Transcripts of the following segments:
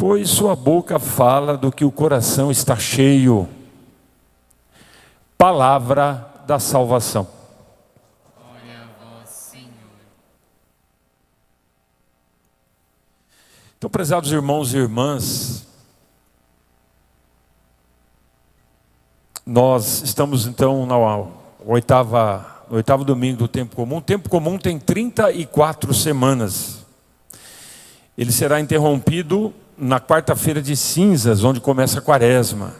pois sua boca fala do que o coração está cheio. Palavra da salvação. Glória a vós, Senhor. Então, prezados irmãos e irmãs, nós estamos então no oitavo domingo do tempo comum. O tempo comum tem 34 semanas. Ele será interrompido na quarta-feira de cinzas, onde começa a quaresma.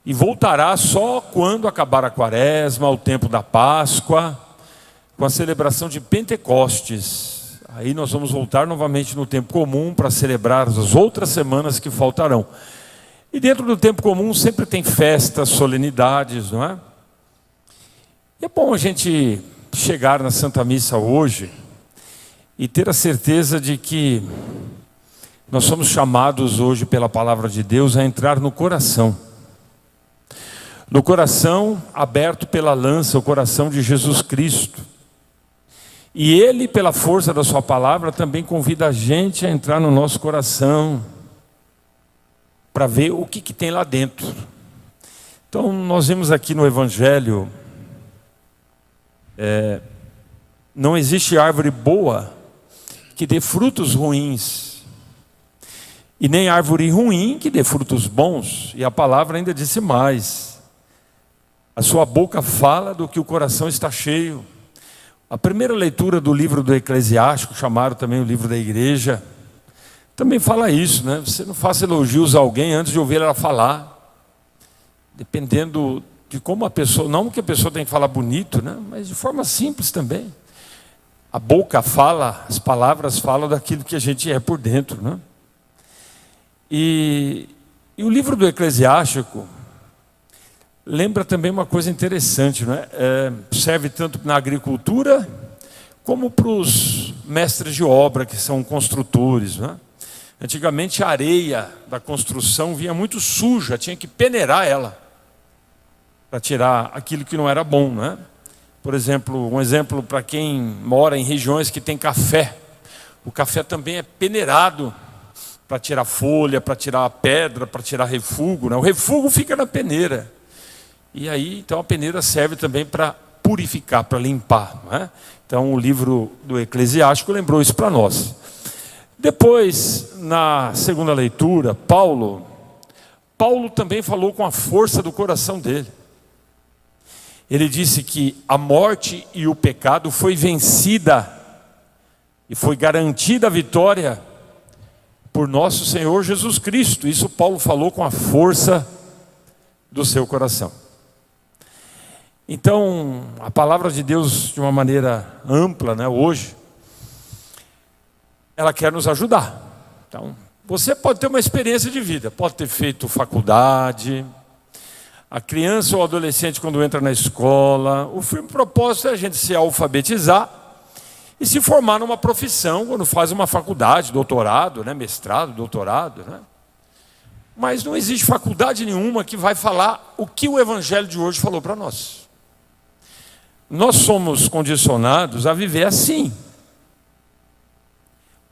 E voltará só quando acabar a quaresma, o tempo da Páscoa, com a celebração de Pentecostes. Aí nós vamos voltar novamente no tempo comum para celebrar as outras semanas que faltarão. E dentro do tempo comum sempre tem festas, solenidades, não é? E é bom a gente chegar na Santa Missa hoje e ter a certeza de que nós somos chamados hoje pela palavra de Deus a entrar no coração. No coração aberto pela lança, o coração de Jesus Cristo. E Ele, pela força da sua palavra, também convida a gente a entrar no nosso coração, para ver o que tem lá dentro. Então, nós vimos aqui no Evangelho, não existe árvore boa que dê frutos ruins, e nem árvore ruim que dê frutos bons. E a palavra ainda disse mais: a sua boca fala do que o coração está cheio. A primeira leitura do livro do Eclesiástico, chamado também o livro da igreja, também fala isso, né? Você não faça elogios a alguém antes de ouvir ela falar. Dependendo de como a pessoa, não que a pessoa tem que falar bonito, né? Mas de forma simples também. A boca fala, as palavras falam daquilo que a gente é por dentro, né? E o livro do Eclesiástico lembra também uma coisa interessante, né? Serve tanto na agricultura como para os mestres de obra, que são construtores, né? Antigamente a areia da construção vinha muito suja, tinha que peneirar ela para tirar aquilo que não era bom, né? Por exemplo, um exemplo para quem mora em regiões que tem café. O café também é peneirado para tirar folha, para tirar pedra, para tirar refúgio, né? O refúgio fica na peneira. E aí, então, a peneira serve também para purificar, para limpar, né? Então, o livro do Eclesiástico lembrou isso para nós. Depois, na segunda leitura, Paulo também falou com a força do coração dele. Ele disse que a morte e o pecado foi vencida e foi garantida a vitória por nosso Senhor Jesus Cristo. Isso Paulo falou com a força do seu coração. Então, a palavra de Deus, de uma maneira ampla, né, hoje, ela quer nos ajudar. Então, você pode ter uma experiência de vida, pode ter feito faculdade. A criança ou o adolescente, quando entra na escola, o firme propósito é a gente se alfabetizar e se formar numa profissão quando faz uma faculdade, doutorado, né, mestrado, doutorado, né? Mas não existe faculdade nenhuma que vai falar o que o Evangelho de hoje falou para nós. Nós somos condicionados a viver assim,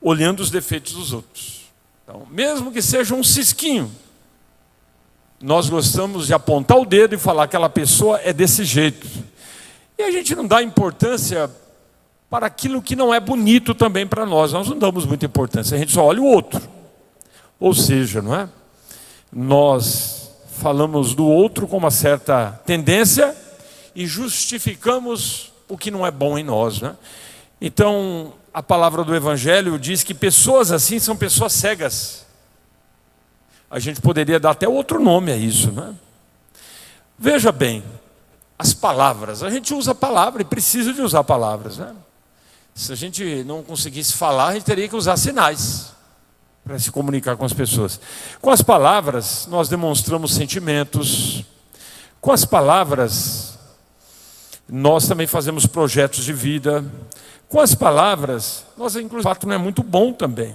olhando os defeitos dos outros. Então, mesmo que seja um cisquinho, nós gostamos de apontar o dedo e falar que aquela pessoa é desse jeito. E a gente não dá importância para aquilo que não é bonito também para nós. Nós não damos muita importância, a gente só olha o outro. Ou seja, não é? Nós falamos do outro com uma certa tendência e justificamos o que não é bom em nós, né? Então, a palavra do Evangelho diz que pessoas assim são pessoas cegas. A gente poderia dar até outro nome a isso, né? Veja bem, as palavras. A gente usa a palavra e precisa de usar palavras, né? Se a gente não conseguisse falar, a gente teria que usar sinais para se comunicar com as pessoas. Com as palavras, nós demonstramos sentimentos. Com as palavras, nós também fazemos projetos de vida. Com as palavras, nós, inclusive, o fato não é muito bom também.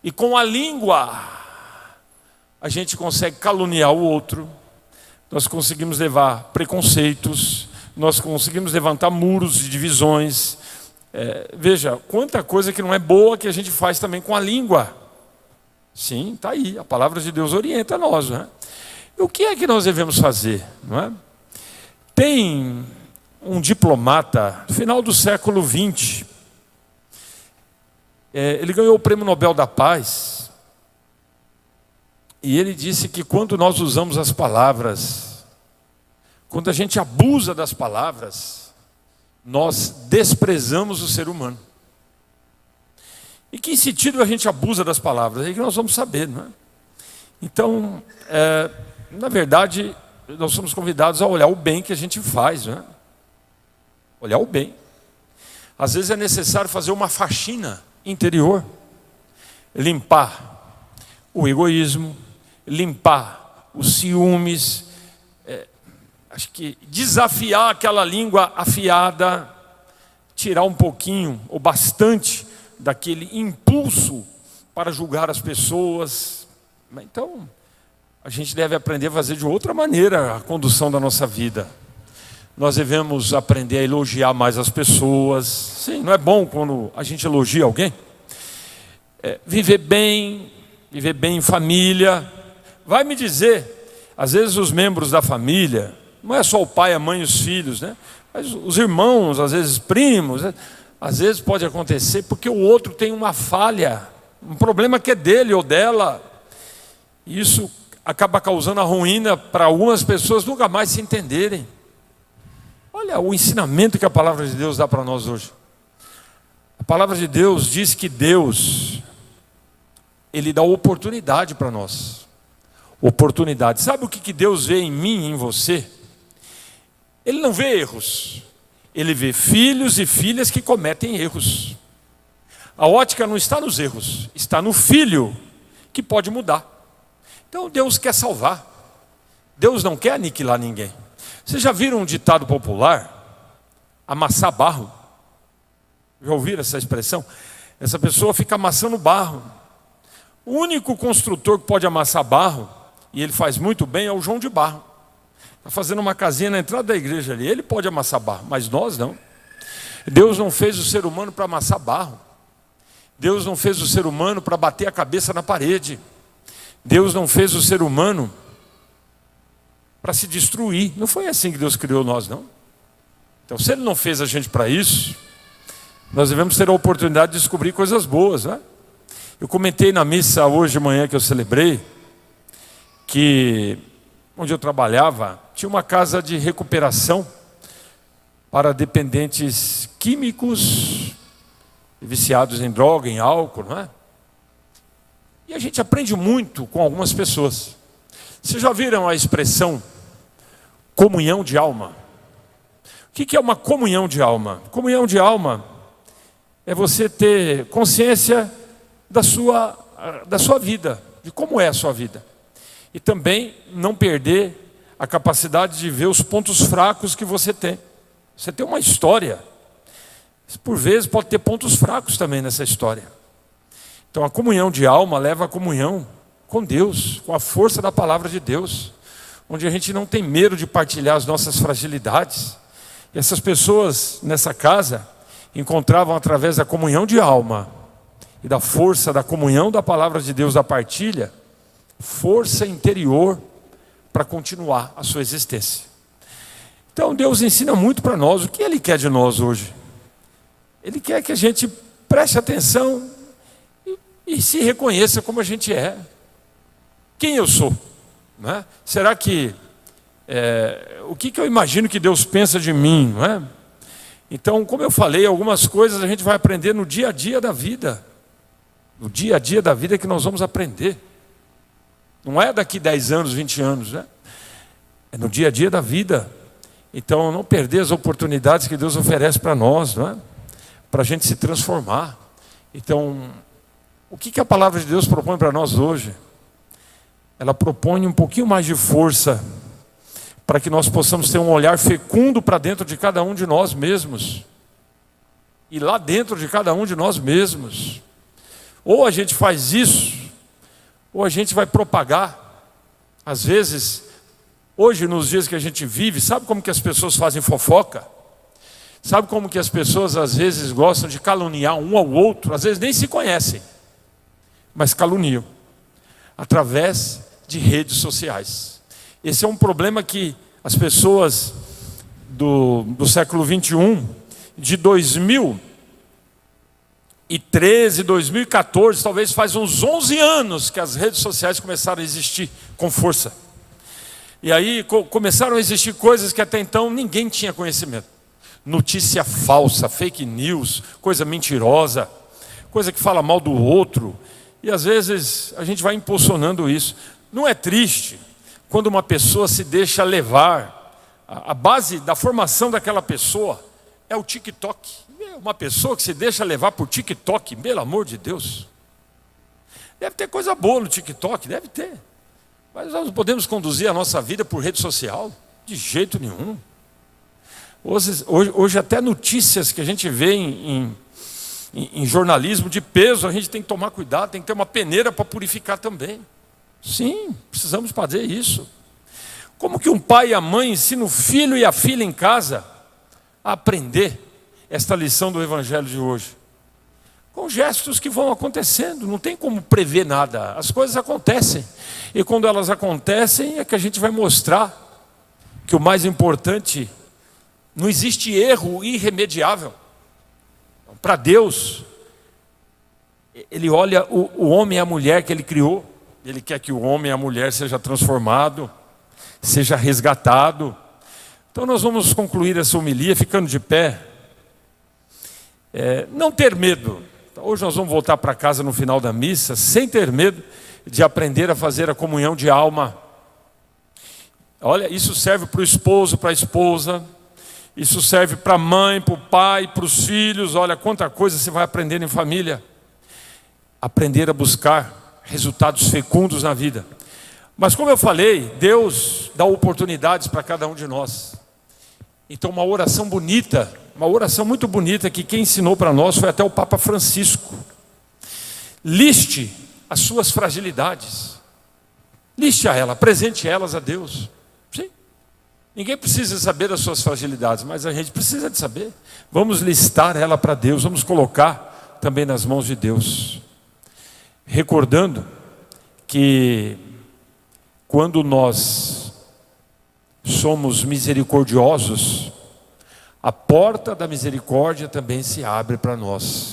E com a língua, a gente consegue caluniar o outro, nós conseguimos levar preconceitos, nós conseguimos levantar muros de divisões. Veja, quanta coisa que não é boa que a gente faz também com a língua. Sim, está aí. A palavra de Deus orienta nós, não é? E o que é que nós devemos fazer, não é? Tem um diplomata, no final do século XX, ele ganhou o Prêmio Nobel da Paz, e ele disse que quando nós usamos as palavras, quando a gente abusa das palavras, nós desprezamos o ser humano. E que sentido a gente abusa das palavras? É aí que nós vamos saber, não é? Então, na verdade, nós somos convidados a olhar o bem que a gente faz, não é? Olhar o bem. Às vezes é necessário fazer uma faxina interior, limpar o egoísmo, limpar os ciúmes, acho que desafiar aquela língua afiada, tirar um pouquinho ou bastante daquele impulso para julgar as pessoas. Então, a gente deve aprender a fazer de outra maneira a condução da nossa vida. Nós devemos aprender a elogiar mais as pessoas. Sim, não é bom quando a gente elogia alguém? Viver bem em família. Vai me dizer, às vezes os membros da família, não é só o pai, a mãe e os filhos, né? Mas os irmãos, às vezes primos, né? Às vezes pode acontecer porque o outro tem uma falha, um problema que é dele ou dela. E isso acaba causando a ruína para algumas pessoas nunca mais se entenderem. Olha o ensinamento que a palavra de Deus dá para nós hoje. A palavra de Deus diz que Deus, Ele dá oportunidade para nós. Oportunidade. Sabe o que Deus vê em mim e em você? Ele não vê erros. Ele vê filhos e filhas que cometem erros. A ótica não está nos erros, está no filho que pode mudar. Então Deus quer salvar. Deus não quer aniquilar ninguém. Vocês já viram um ditado popular? Amassar barro. Já ouviram essa expressão? Essa pessoa fica amassando barro. O único construtor que pode amassar barro, e ele faz muito bem, é o João de Barro. Está fazendo uma casinha na entrada da igreja ali. Ele pode amassar barro, mas nós não. Deus não fez o ser humano para amassar barro. Deus não fez o ser humano para bater a cabeça na parede. Deus não fez o ser humano para se destruir. Não foi assim que Deus criou nós, não. Então, se Ele não fez a gente para isso, nós devemos ter a oportunidade de descobrir coisas boas, né? Eu comentei na missa hoje de manhã que eu celebrei, que onde eu trabalhava, tinha uma casa de recuperação para dependentes químicos, viciados em droga, em álcool, não é? E a gente aprende muito com algumas pessoas. Vocês já viram a expressão comunhão de alma? O que é uma comunhão de alma? Comunhão de alma é você ter consciência da sua vida, de como é a sua vida. E também não perder a capacidade de ver os pontos fracos que você tem. Você tem uma história. Por vezes pode ter pontos fracos também nessa história. Então a comunhão de alma leva a comunhão com Deus, com a força da palavra de Deus, onde a gente não tem medo de partilhar as nossas fragilidades. E essas pessoas nessa casa encontravam através da comunhão de alma e da força da comunhão da palavra de Deus, da partilha, força interior para continuar a sua existência. Então Deus ensina muito para nós. O que Ele quer de nós hoje? Ele quer que a gente preste atenção e se reconheça como a gente é. Quem eu sou? Não é? Será que o que eu imagino que Deus pensa de mim? Não é? Então, como eu falei, algumas coisas a gente vai aprender no dia a dia da vida. No dia a dia da vida que nós vamos aprender. Não é daqui 10 anos, 20 anos, né? É no dia a dia da vida. Então, não perder as oportunidades que Deus oferece para nós, não é? Para a gente se transformar. Então, o que a palavra de Deus propõe para nós hoje? Ela propõe um pouquinho mais de força para que nós possamos ter um olhar fecundo para dentro de cada um de nós mesmos. E lá dentro de cada um de nós mesmos. Ou a gente faz isso, ou a gente vai propagar. Às vezes, hoje nos dias que a gente vive, sabe como que as pessoas fazem fofoca? Sabe como que as pessoas às vezes gostam de caluniar um ao outro? Às vezes nem se conhecem, mas caluniam. através de redes sociais. Esse é um problema que as pessoas do século 21, de 2013, 2014, talvez faz uns 11 anos que as redes sociais começaram a existir com força. E aí começaram a existir coisas que até então ninguém tinha conhecimento. Notícia falsa, fake news, coisa mentirosa, coisa que fala mal do outro. E às vezes a gente vai impulsionando isso. Não é triste quando uma pessoa se deixa levar? A base da formação daquela pessoa é o TikTok. Uma pessoa que se deixa levar por TikTok, pelo amor de Deus. Deve ter coisa boa no TikTok, deve ter. Mas nós não podemos conduzir a nossa vida por rede social, de jeito nenhum. Hoje até notícias que a gente vê em jornalismo de peso, a gente tem que tomar cuidado, tem que ter uma peneira para purificar também. Sim, precisamos fazer isso. Como que um pai e a mãe ensinam o filho e a filha em casa a aprender esta lição do Evangelho de hoje? Com gestos que vão acontecendo, não tem como prever nada, as coisas acontecem. E quando elas acontecem é que a gente vai mostrar que o mais importante, não existe erro irremediável. Para Deus, Ele olha o homem e a mulher que Ele criou, Ele quer que o homem e a mulher seja transformado, seja resgatado. Então nós vamos concluir essa homilia ficando de pé. Não ter medo. Hoje nós vamos voltar para casa no final da missa sem ter medo de aprender a fazer a comunhão de alma. Olha, isso serve para o esposo, para a esposa, isso serve para a mãe, para o pai, para os filhos. Olha quanta coisa você vai aprendendo em família. Aprender a buscar resultados fecundos na vida. Mas como eu falei, Deus dá oportunidades para cada um de nós. Então uma oração bonita, uma oração muito bonita que quem ensinou para nós foi até o Papa Francisco. Liste as suas fragilidades. Liste a ela, apresente elas a Deus. Sim. Ninguém precisa saber das suas fragilidades, mas a gente precisa de saber. Vamos listar ela para Deus, vamos colocar também nas mãos de Deus. Recordando que quando nós somos misericordiosos, a porta da misericórdia também se abre para nós.